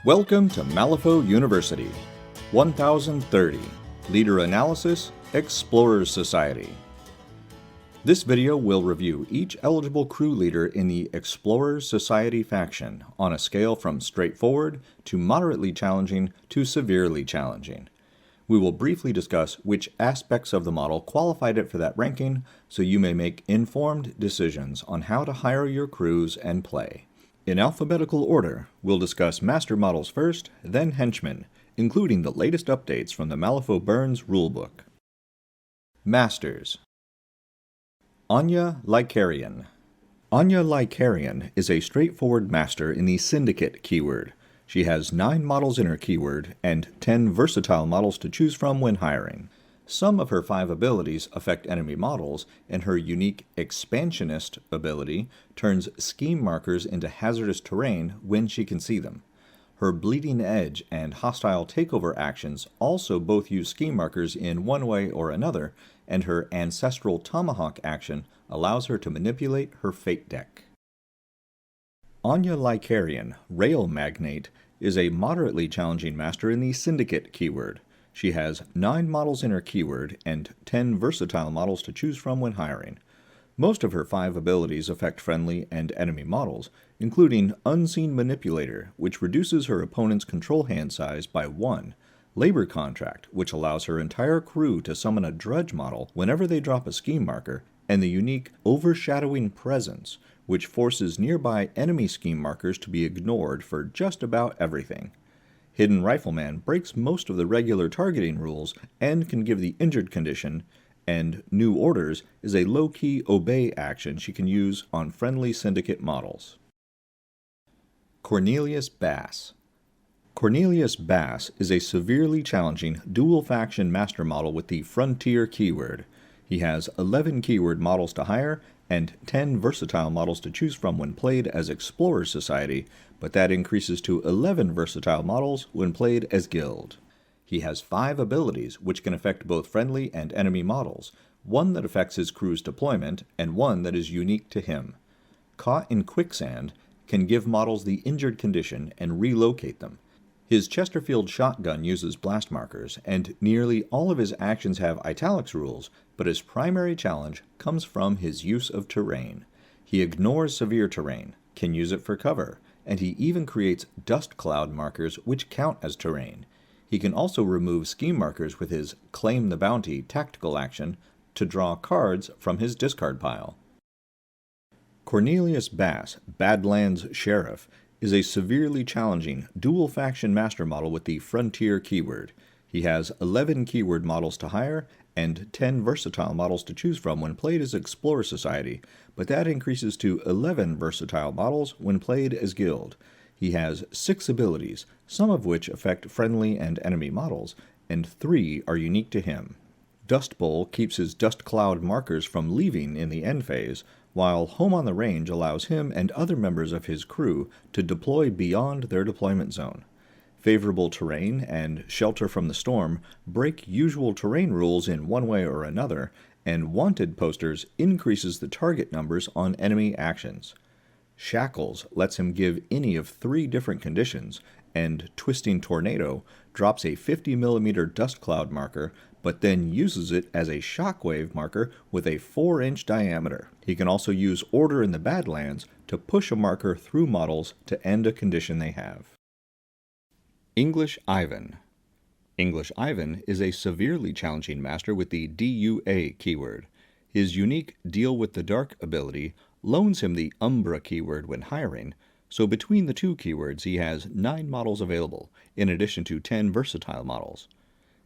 Welcome to Malifaux University 1030 Leader Analysis Explorers Society. This video will review each eligible crew leader in the Explorers Society faction on a scale from straightforward to moderately challenging to severely challenging. We will briefly discuss which aspects of the model qualified it for that ranking so you may make informed decisions on how to hire your crews and play. In alphabetical order, we'll discuss Master models first, then Henchmen, including the latest updates from the Malifaux Burns rulebook. Masters. Anya Lycarayen. Anya Lycarayen is a straightforward master in the Syndicate keyword. She has 9 models in her keyword and 10 versatile models to choose from when hiring. Some of her 5 abilities affect enemy models, and her unique Expansionist ability turns scheme markers into hazardous terrain when she can see them. Her Bleeding Edge and Hostile Takeover actions also both use scheme markers in one way or another, and her Ancestral Tomahawk action allows her to manipulate her fate deck. Anya Lycarayen, Rail Magnate, is a moderately challenging master in the Syndicate keyword. She has 9 models in her keyword and 10 versatile models to choose from when hiring. Most of her 5 abilities affect friendly and enemy models, including Unseen Manipulator, which reduces her opponent's control hand size by 1, Labor Contract, which allows her entire crew to summon a Drudge model whenever they drop a scheme marker, and the unique Overshadowing Presence, which forces nearby enemy scheme markers to be ignored for just about everything. Hidden Rifleman breaks most of the regular targeting rules and can give the injured condition, and New Orders is a low-key obey action she can use on friendly Syndicate models. Cornelius Basse. Cornelius Basse is a severely challenging dual-faction master model with the Frontier keyword. He has 11 keyword models to hire and 10 versatile models to choose from when played as Explorers Society, but that increases to 11 versatile models when played as Guild. He has 5 abilities which can affect both friendly and enemy models, one that affects his crew's deployment and one that is unique to him. Caught in Quicksand can give models the injured condition and relocate them. His Chesterfield shotgun uses blast markers, and nearly all of his actions have italics rules, but his primary challenge comes from his use of terrain. He ignores severe terrain, can use it for cover, and he even creates dust cloud markers which count as terrain. He can also remove scheme markers with his Claim the Bounty tactical action to draw cards from his discard pile. Cornelius Basse, Badlands Sheriff, is a severely challenging dual-faction master model with the Frontier keyword. He has 11 keyword models to hire and 10 versatile models to choose from when played as Explorer Society, but that increases to 11 versatile models when played as Guild. He has 6 abilities, some of which affect friendly and enemy models, and 3 are unique to him. Dust Bowl keeps his dust cloud markers from leaving in the end phase, while Home on the Range allows him and other members of his crew to deploy beyond their deployment zone. Favorable Terrain and Shelter from the Storm break usual terrain rules in one way or another, and Wanted posters increases the target numbers on enemy actions. Shackles lets him give any of 3 different conditions, and Twisting Tornado drops a 50mm dust cloud marker, but then uses it as a shockwave marker with a 4-inch diameter. He can also use Order in the Badlands to push a marker through models to end a condition they have. English Ivan. English Ivan is a severely challenging master with the DUA keyword. His unique Deal with the Dark ability loans him the Umbra keyword when hiring, so between the 2 keywords he has 9 models available, in addition to 10 versatile models.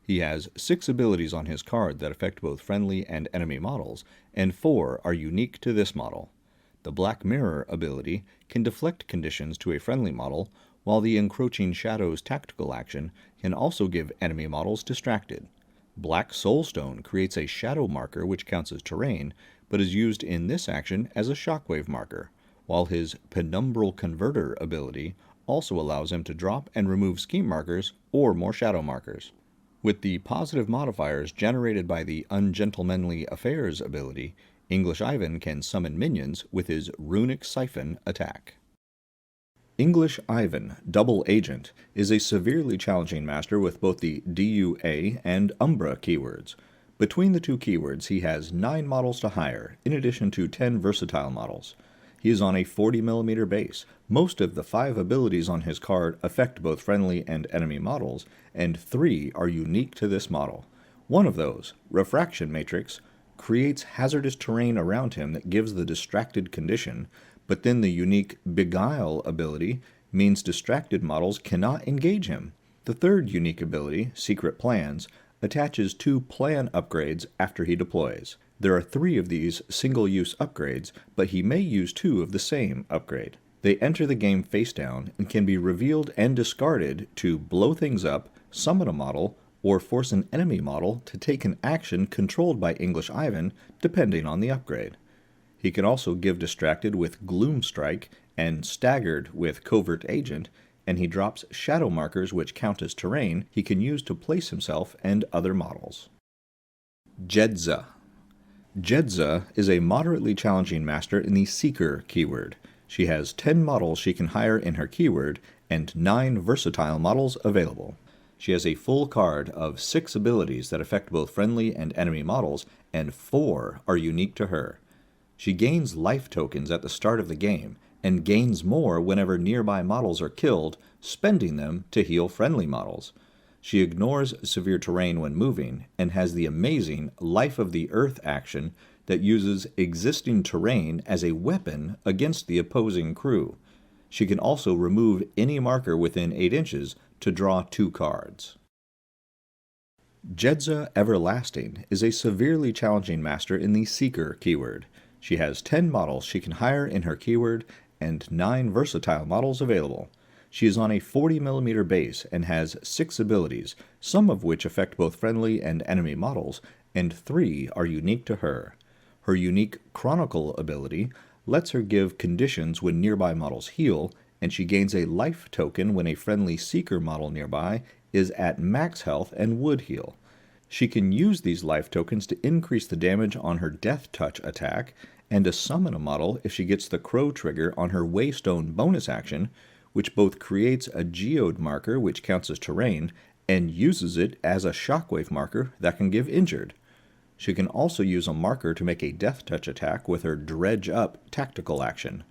He has 6 abilities on his card that affect both friendly and enemy models, and 4 are unique to this model. The Black Mirror ability can deflect conditions to a friendly model, while the Encroaching Shadows tactical action can also give enemy models distracted. Black Soulstone creates a shadow marker which counts as terrain, but is used in this action as a shockwave marker, while his Penumbral Converter ability also allows him to drop and remove scheme markers or more shadow markers. With the positive modifiers generated by the Ungentlemanly Affairs ability, English Ivan can summon minions with his Runic Siphon attack. English Ivan, Double Agent, is a severely challenging master with both the DUA and Umbra keywords. Between the two keywords, he has 9 models to hire, in addition to 10 versatile models. He is on a 40mm base. Most of the 5 abilities on his card affect both friendly and enemy models, and 3 are unique to this model. One of those, Refraction Matrix, creates hazardous terrain around him that gives the distracted condition, but then the unique Beguile ability means distracted models cannot engage him. The third unique ability, Secret Plans, attaches 2 plan upgrades after he deploys. There are 3 of these single-use upgrades, but he may use 2 of the same upgrade. They enter the game face down and can be revealed and discarded to blow things up, summon a model, or force an enemy model to take an action controlled by English Ivan, depending on the upgrade. He can also give Distracted with Gloom Strike and Staggered with Covert Agent, and he drops shadow markers which count as terrain he can use to place himself and other models. Jedza. Jedza is a moderately challenging master in the Seeker keyword. She has 10 models she can hire in her keyword and 9 versatile models available. She has a full card of 6 abilities that affect both friendly and enemy models, and 4 are unique to her. She gains life tokens at the start of the game, and gains more whenever nearby models are killed, spending them to heal friendly models. She ignores severe terrain when moving, and has the amazing Life of the Earth action that uses existing terrain as a weapon against the opposing crew. She can also remove any marker within 8 inches to draw 2 cards. Jedza Everlasting is a severely challenging master in the Seeker keyword. She has 10 models she can hire in her keyword and 9 versatile models available. She is on a 40mm base and has 6 abilities, some of which affect both friendly and enemy models, and 3 are unique to her. Her unique Chronicle ability lets her give conditions when nearby models heal, and she gains a life token when a friendly Seeker model nearby is at max health and would heal. She can use these life tokens to increase the damage on her Death Touch attack, and to summon a model if she gets the Crow trigger on her Waystone bonus action, which both creates a Geode marker which counts as terrain, and uses it as a Shockwave marker that can give injured. She can also use a marker to make a Death Touch attack with her Dredge Up tactical action.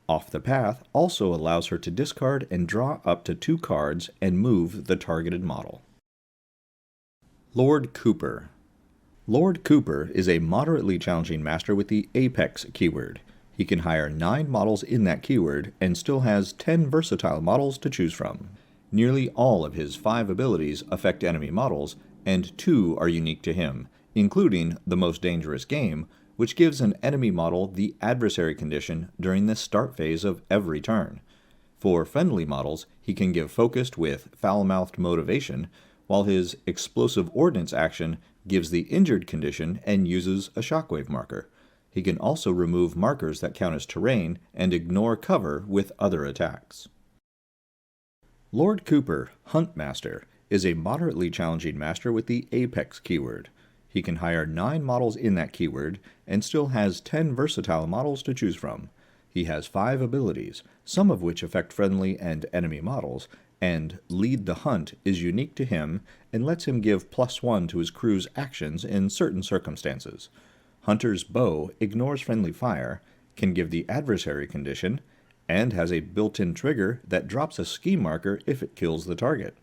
Off the Path also allows her to discard and draw up to 2 cards and move the targeted model. Lord Cooper. Lord Cooper is a moderately challenging master with the Apex keyword. He can hire 9 models in that keyword and still has 10 versatile models to choose from. Nearly all of his 5 abilities affect enemy models, and 2 are unique to him, including the Most Dangerous Game, which gives an enemy model the adversary condition during the start phase of every turn. For friendly models, he can give Focused with Foul-Mouthed Motivation, while his Explosive Ordnance action gives the injured condition and uses a Shockwave marker. He can also remove markers that count as terrain and ignore cover with other attacks. Lord Cooper, Huntmaster, is a moderately challenging master with the Apex keyword. He can hire 9 models in that keyword and still has 10 versatile models to choose from. He has 5 abilities, some of which affect friendly and enemy models, and Lead the Hunt is unique to him and lets him give +1 to his crew's actions in certain circumstances. Hunter's Bow ignores friendly fire, can give the adversary condition, and has a built-in trigger that drops a ski marker if it kills the target.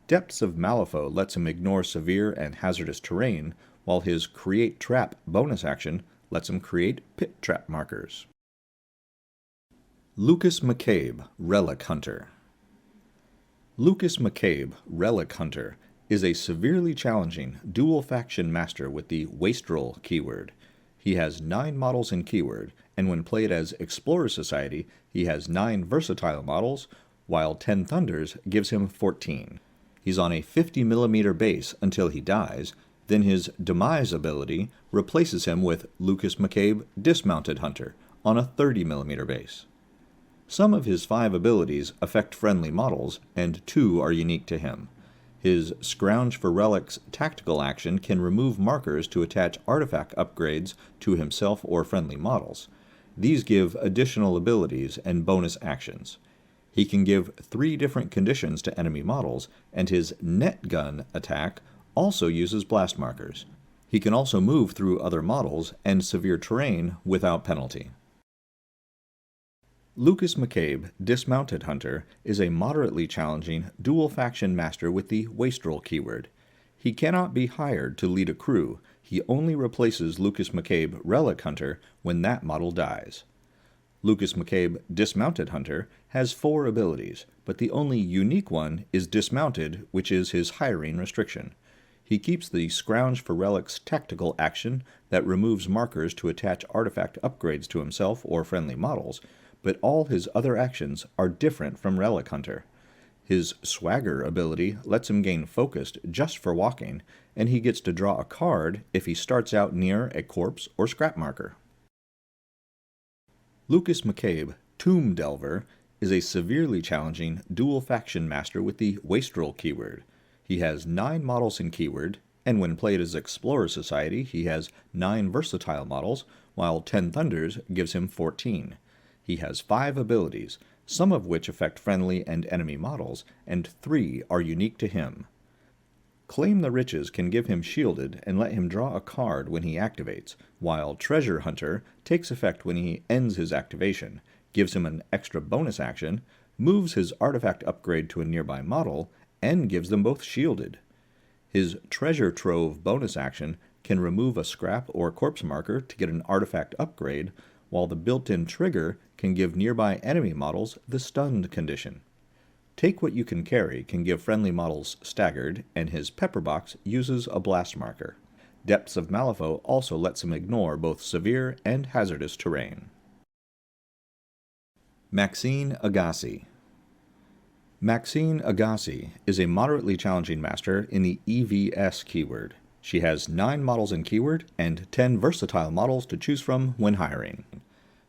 Depths of Malifaux lets him ignore severe and hazardous terrain, while his Create Trap bonus action lets him create pit trap markers. Lucas McCabe, Relic Hunter. Lucas McCabe, Relic Hunter, is a severely challenging dual-faction master with the Wastrel keyword. He has 9 models in keyword, and when played as Explorer Society, he has 9 versatile models, while 10 Thunders gives him 14. He's on a 50mm base until he dies, then his Demise ability replaces him with Lucas McCabe, Dismounted Hunter, on a 30mm base. Some of his 5 abilities affect friendly models, and 2 are unique to him. His Scrounge for Relics tactical action can remove markers to attach artifact upgrades to himself or friendly models. These give additional abilities and bonus actions. He can give 3 different conditions to enemy models, and his net gun attack also uses blast markers. He can also move through other models and severe terrain without penalty. Lucas McCabe, Dismounted Hunter, is a moderately challenging dual-faction master with the Wastrel keyword. He cannot be hired to lead a crew. He only replaces Lucas McCabe, Relic Hunter, when that model dies. Lucas McCabe, Dismounted Hunter, has 4 abilities, but the only unique one is Dismounted, which is his hiring restriction. He keeps the Scrounge for Relic's tactical action that removes markers to attach artifact upgrades to himself or friendly models, but all his other actions are different from Relic Hunter. His Swagger ability lets him gain focused just for walking, and he gets to draw a card if he starts out near a corpse or scrap marker. Lucas McCabe, Tomb Delver, is a severely challenging dual-faction master with the Wastrel keyword. He has 9 models in keyword, and when played as Explorer Society, he has 9 versatile models, while 10 Thunders gives him 14. He has 5 abilities, some of which affect friendly and enemy models, and 3 are unique to him. Claim the Riches can give him Shielded and let him draw a card when he activates, while Treasure Hunter takes effect when he ends his activation, gives him an extra bonus action, moves his artifact upgrade to a nearby model, and gives them both shielded. His Treasure Trove bonus action can remove a scrap or corpse marker to get an artifact upgrade, while the built-in trigger can give nearby enemy models the stunned condition. Take What You Can Carry can give friendly models staggered, and his Pepper Box uses a blast marker. Depths of Malifaux also lets him ignore both severe and hazardous terrain. Maxine Agassiz. Maxine Agassiz is a moderately challenging master in the EVS keyword. She has 9 models in keyword and 10 versatile models to choose from when hiring.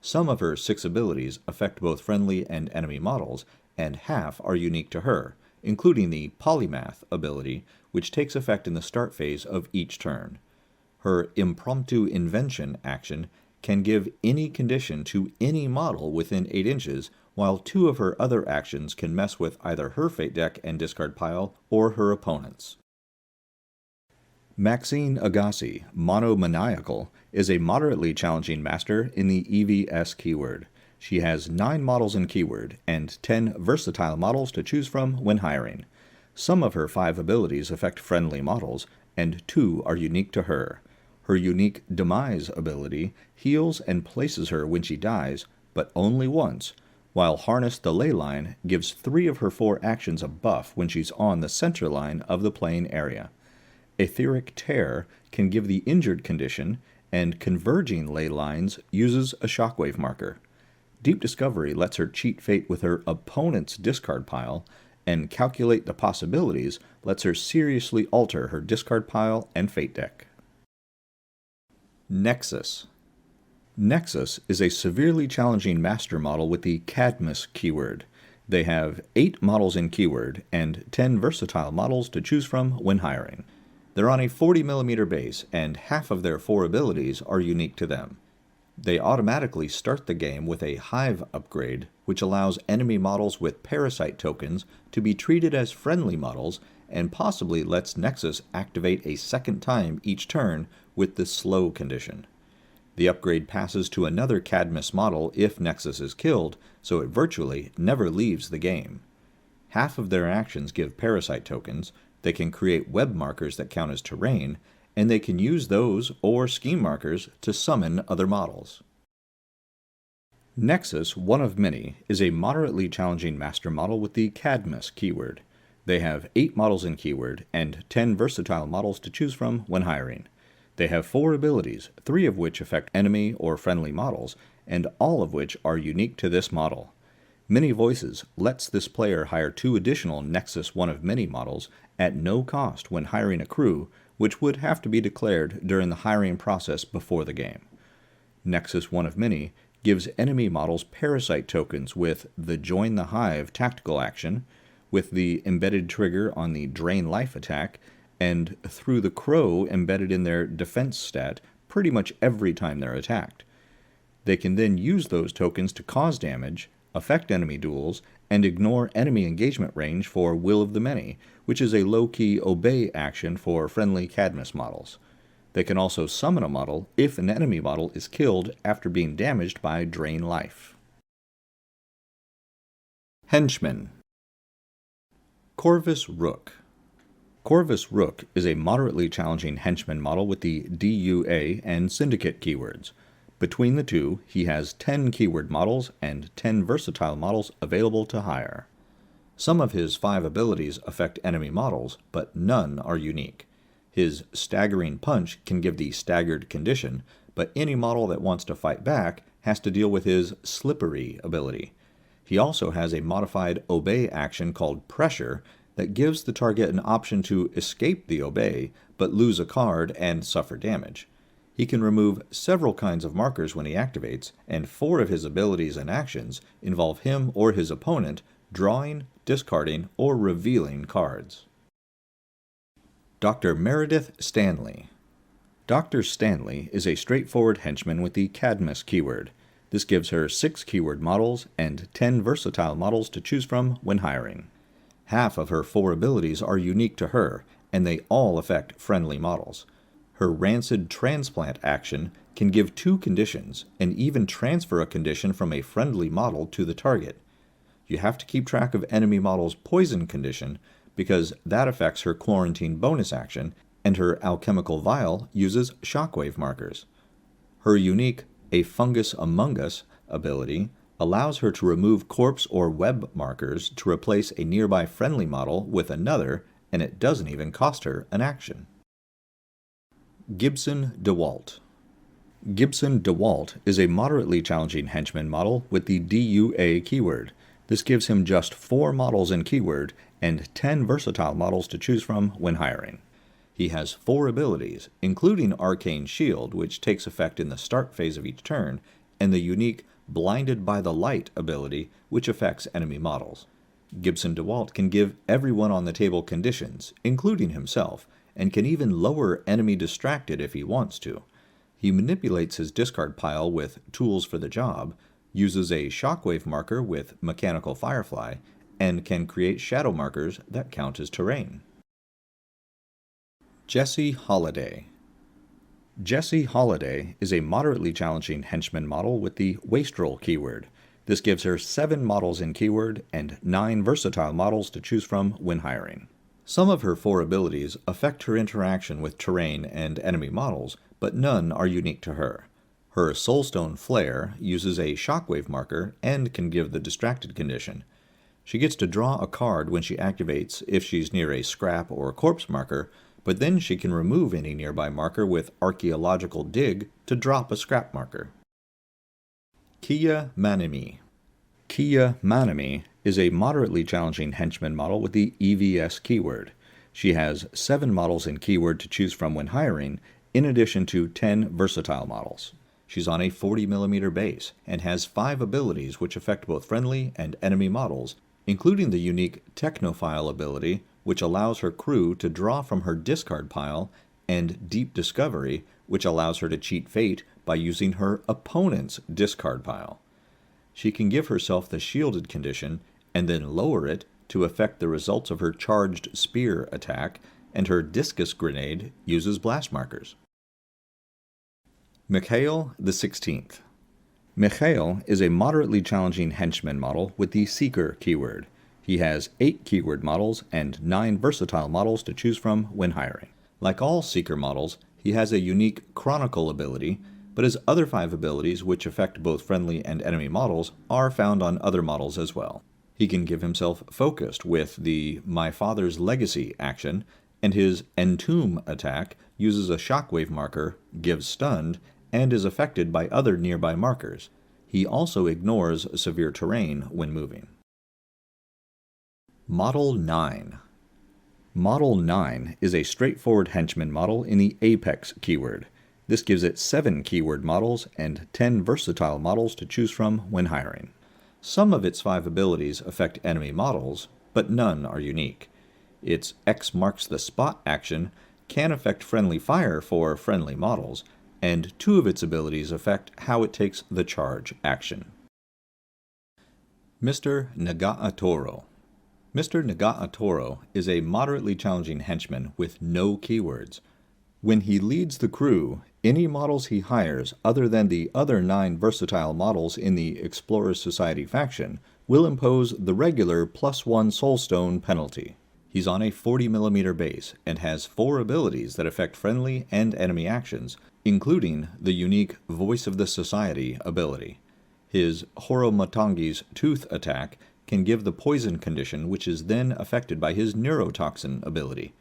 Some of her 6 abilities affect both friendly and enemy models, and half are unique to her, including the Polymath ability, which takes effect in the start phase of each turn. Her Impromptu Invention action can give any condition to any model within 8 inches, while 2 of her other actions can mess with either her fate deck and discard pile or her opponent's. Maxine Agassiz, Monomaniacal, is a moderately challenging master in the EVS keyword. She has 9 models in keyword and 10 versatile models to choose from when hiring. Some of her 5 abilities affect friendly models, and 2 are unique to her. Her unique Demise ability heals and places her when she dies, but only once, while Harness the Ley Line gives 3 of her 4 actions a buff when she's on the center line of the playing area. Etheric Tear can give the injured condition, and Converging Ley Lines uses a shockwave marker. Deep Discovery lets her cheat fate with her opponent's discard pile, and Calculate the Possibilities lets her seriously alter her discard pile and fate deck. Nexus. Nexus is a severely challenging master model with the Cadmus keyword. They have 8 models in keyword and 10 versatile models to choose from when hiring. They're on a 40mm base, and half of their 4 abilities are unique to them. They automatically start the game with a Hive upgrade, which allows enemy models with Parasite tokens to be treated as friendly models, and possibly lets Nexus activate a second time each turn with the slow condition. The upgrade passes to another Cadmus model if Nexus is killed, so it virtually never leaves the game. Half of their actions give Parasite tokens, they can create web markers that count as terrain, and they can use those or scheme markers to summon other models. Nexus, one of many, is a moderately challenging master model with the Cadmus keyword. They have 8 models in keyword and 10 versatile models to choose from when hiring. They have 4 abilities, 3 of which affect enemy or friendly models, and all of which are unique to this model. Many Voices lets this player hire 2 additional Nexus one of many models at no cost when hiring a crew, which would have to be declared during the hiring process before the game. Nexus one of many gives enemy models Parasite tokens with the Join the Hive tactical action, with the embedded trigger on the Drain Life attack, and through the Crow embedded in their defense stat pretty much every time they're attacked. They can then use those tokens to cause damage, affect enemy duels, and ignore enemy engagement range for Will of the Many, which is a low-key obey action for friendly Cadmus models. They can also summon a model if an enemy model is killed after being damaged by Drain Life. Henchman. Covis Rook. Covis Rook is a moderately challenging henchman model with the DUA and Syndicate keywords. Between the two, he has 10 keyword models and 10 versatile models available to hire. Some of his 5 abilities affect enemy models, but none are unique. His Staggering Punch can give the staggered condition, but any model that wants to fight back has to deal with his Slippery ability. He also has a modified obey action called Pressure that gives the target an option to escape the obey, but lose a card and suffer damage. He can remove several kinds of markers when he activates, and 4 of his abilities and actions involve him or his opponent drawing, discarding, or revealing cards. Dr. Meredith Stanley. Dr. Stanley is a straightforward henchman with the Cadmus keyword. This gives her 6 keyword models and 10 versatile models to choose from when hiring. Half of her 4 abilities are unique to her, and they all affect friendly models. Her Rancid Transplant action can give 2 conditions, and even transfer a condition from a friendly model to the target. You have to keep track of enemy model's poison condition, because that affects her Quarantine bonus action, and her Alchemical Vial uses shockwave markers. Her unique A Fungus Among Us ability allows her to remove corpse or web markers to replace a nearby friendly model with another, and it doesn't even cost her an action. Gibson DeWalt. Gibson DeWalt is a moderately challenging henchman model with the DUA keyword. This gives him just 4 models in keyword and 10 versatile models to choose from when hiring. He has 4 abilities, including Arcane Shield, which takes effect in the start phase of each turn, and the unique Blinded by the Light ability, which affects enemy models. Gibson DeWalt can give everyone on the table conditions, including himself, and can even lower enemy distracted if he wants to. He manipulates his discard pile with Tools for the Job, uses a shockwave marker with Mechanical Firefly, and can create shadow markers that count as terrain. Jessie Halliday. Jessie Halliday is a moderately challenging henchman model with the Wastrel keyword. This gives her 7 models in keyword and 9 versatile models to choose from when hiring. Some of her 4 abilities affect her interaction with terrain and enemy models, but none are unique to her. Her Soulstone Flare uses a shockwave marker and can give the distracted condition. She gets to draw a card when she activates if she's near a scrap or corpse marker, but then she can remove any nearby marker with Archaeological Dig to drop a scrap marker. Kiya Manimi. Kiya Manimi is a moderately challenging henchman model with the EVS keyword. She has 7 models in keyword to choose from when hiring, in addition to 10 versatile models. She's on a 40mm base and has 5 abilities which affect both friendly and enemy models, including the unique Technophile ability, which allows her crew to draw from her discard pile, and Deep Discovery, which allows her to cheat fate by using her opponent's discard pile. She can give herself the shielded condition and then lower it to affect the results of her charged spear attack, and her discus grenade uses blast markers. Mikhail XVI. Mikhail is a moderately challenging henchman model with the Seeker keyword. He has 8 keyword models and 9 versatile models to choose from when hiring. Like all Seeker models, he has a unique Chronicle ability, but his other 5 abilities, which affect both friendly and enemy models, are found on other models as well. He can give himself Focused with the My Father's Legacy action, and his Entomb attack uses a shockwave marker, gives Stunned, and is affected by other nearby markers. He also ignores severe terrain when moving. Model 9. Model 9 is a straightforward henchman model in the Apex keyword. This gives it 7 keyword models and 10 versatile models to choose from when hiring. Some of its 5 abilities affect enemy models, but none are unique. Its X Marks the Spot action can affect friendly fire for friendly models, and 2 of its abilities affect how it takes the charge action. Mr. Ngaatoro. Mr. Ngaatoro is a moderately challenging henchman with no keywords. When he leads the crew, any models he hires other than the other 9 versatile models in the Explorers Society faction will impose the regular +1 soulstone penalty. He's on a 40mm base and has 4 abilities that affect friendly and enemy actions, including the unique Voice of the Society ability. His Horomotangi's Tooth attack can give the poison condition, which is then affected by his Neurotoxin ability.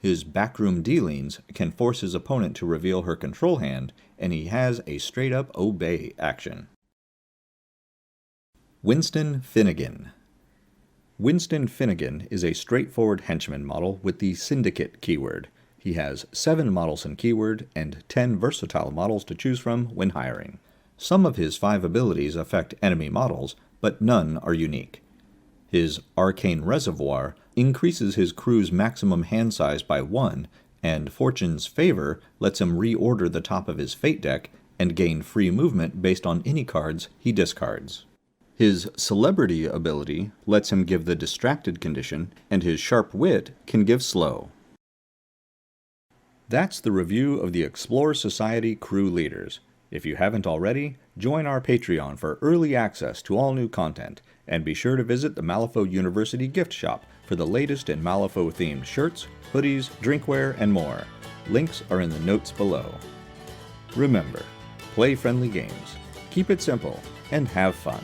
His Backroom Dealings can force his opponent to reveal her control hand, and he has a straight-up obey action. Winston Finnigan. Winston Finnigan is a straightforward henchman model with the Syndicate keyword. He has 7 models in keyword and 10 versatile models to choose from when hiring. Some of his 5 abilities affect enemy models, but none are unique. His Arcane Reservoir increases his crew's maximum hand size by 1, and Fortune's Favor lets him reorder the top of his Fate deck and gain free movement based on any cards he discards. His Celebrity ability lets him give the Distracted condition, and his Sharp Wit can give Slow. That's the review of the Explorer Society crew leaders. If you haven't already, join our Patreon for early access to all new content, and be sure to visit the Malifaux University gift shop for the latest in Malifaux-themed shirts, hoodies, drinkware, and more. Links are in the notes below. Remember, play friendly games, keep it simple, and have fun.